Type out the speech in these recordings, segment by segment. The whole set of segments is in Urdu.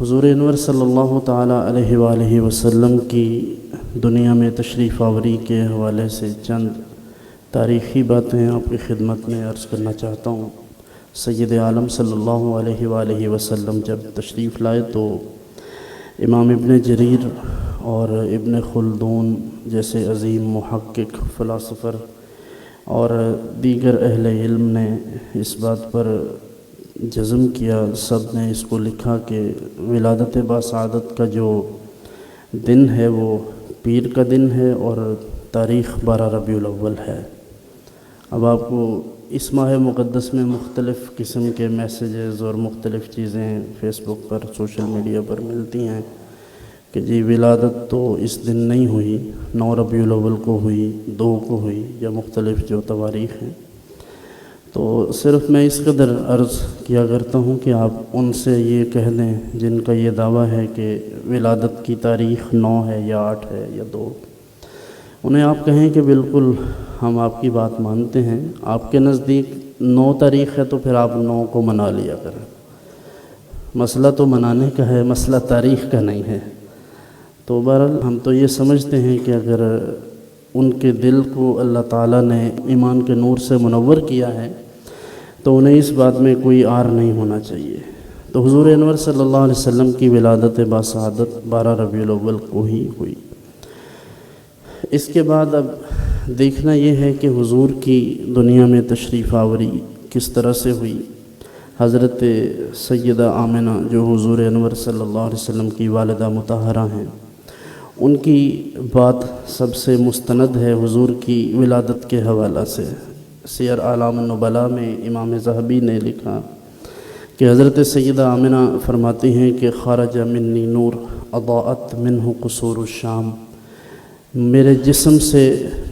حضور انور صلی اللہ تعالیٰ علیہ وآلہ وسلم کی دنیا میں تشریف آوری کے حوالے سے چند تاریخی باتیں آپ کی خدمت میں عرض کرنا چاہتا ہوں۔ سید عالم صلی اللہ علیہ وآلہ وسلم جب تشریف لائے تو امام ابن جریر اور ابن خلدون جیسے عظیم محقق فلاسفر اور دیگر اہل علم نے اس بات پر جزم کیا، سب نے اس کو لکھا کہ ولادت باسعادت کا جو دن ہے وہ پیر کا دن ہے اور تاریخ 12 ربیع الاول ہے۔ اب آپ کو اس ماہ مقدس میں مختلف قسم کے میسیجز اور مختلف چیزیں فیس بک پر سوشل میڈیا پر ملتی ہیں کہ جی ولادت تو اس دن نہیں ہوئی، 9 ربیع الاول کو ہوئی، 2 کو ہوئی، یا مختلف جو تواریخ ہیں۔ تو صرف میں اس قدر عرض کیا کرتا ہوں کہ آپ ان سے یہ کہہ دیں جن کا یہ دعویٰ ہے کہ ولادت کی تاریخ 9 ہے یا 8 ہے یا 2، انہیں آپ کہیں کہ بالکل ہم آپ کی بات مانتے ہیں، آپ کے نزدیک 9 تاریخ ہے تو پھر آپ 9 کو منا لیا کریں، مسئلہ تو منانے کا ہے، مسئلہ تاریخ کا نہیں ہے۔ تو بہرحال ہم تو یہ سمجھتے ہیں کہ اگر ان کے دل کو اللہ تعالیٰ نے ایمان کے نور سے منور کیا ہے تو انہیں اس بات میں کوئی عار نہیں ہونا چاہیے۔ تو حضور انور صلی اللہ علیہ وسلم کی ولادت باسعادت 12 ربیع الاول کو ہی ہوئی۔ اس کے بعد اب دیکھنا یہ ہے کہ حضور کی دنیا میں تشریف آوری کس طرح سے ہوئی۔ حضرت سیدہ آمنہ جو حضور انور صلی اللہ علیہ وسلم کی والدہ مطہرہ ہیں، ان کی بات سب سے مستند ہے حضور کی ولادت کے حوالہ سے۔ سیر اعلام النبلاء میں امام ذہبی نے لکھا کہ حضرت سیدہ آمنہ فرماتی ہیں کہ خرج منی نور اضاءت منہ قصور الشام، میرے جسم سے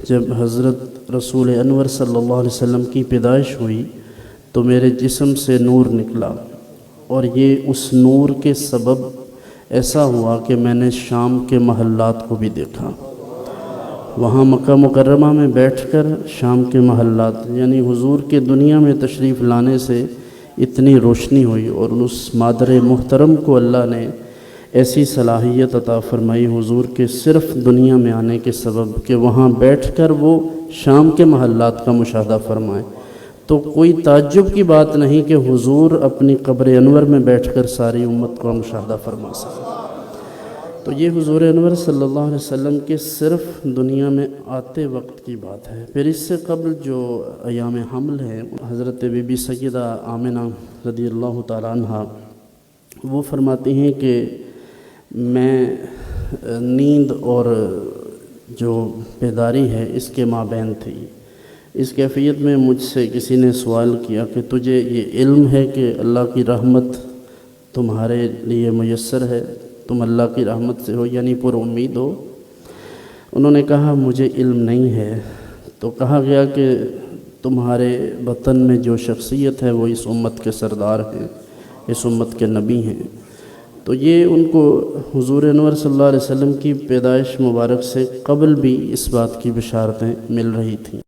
جب حضرت رسول انور صلی اللہ علیہ وسلم کی پیدائش ہوئی تو میرے جسم سے نور نکلا، اور یہ اس نور کے سبب ایسا ہوا کہ میں نے شام کے محلات کو بھی دیکھا۔ وہاں مکہ مکرمہ میں بیٹھ کر شام کے محلات، یعنی حضور کے دنیا میں تشریف لانے سے اتنی روشنی ہوئی، اور اس مادر محترم کو اللہ نے ایسی صلاحیت عطا فرمائی حضور کے صرف دنیا میں آنے کے سبب کہ وہاں بیٹھ کر وہ شام کے محلات کا مشاہدہ فرمائے۔ تو کوئی تعجب کی بات نہیں کہ حضور اپنی قبر انور میں بیٹھ کر ساری امت کا مشاہدہ فرما سکے۔ تو یہ حضور انور صلی اللہ علیہ وسلم کے صرف دنیا میں آتے وقت کی بات ہے۔ پھر اس سے قبل جو ایام حمل ہیں، حضرت بی بی سیدہ آمنہ رضی اللہ تعالیٰ عنہ وہ فرماتی ہیں کہ میں نیند اور جو بیداری ہے اس کے مابین تھی۔ اس کیفیت میں مجھ سے کسی نے سوال کیا کہ تجھے یہ علم ہے کہ اللہ کی رحمت تمہارے لیے میسر ہے، تم اللہ کی رحمت سے ہو، یعنی پر امید ہو؟ انہوں نے کہا مجھے علم نہیں ہے۔ تو کہا گیا کہ تمہارے وطن میں جو شخصیت ہے وہ اس امت کے سردار ہیں، اس امت کے نبی ہیں۔ تو یہ ان کو حضور انور صلی اللہ علیہ وسلم کی پیدائش مبارک سے قبل بھی اس بات کی بشارتیں مل رہی تھیں۔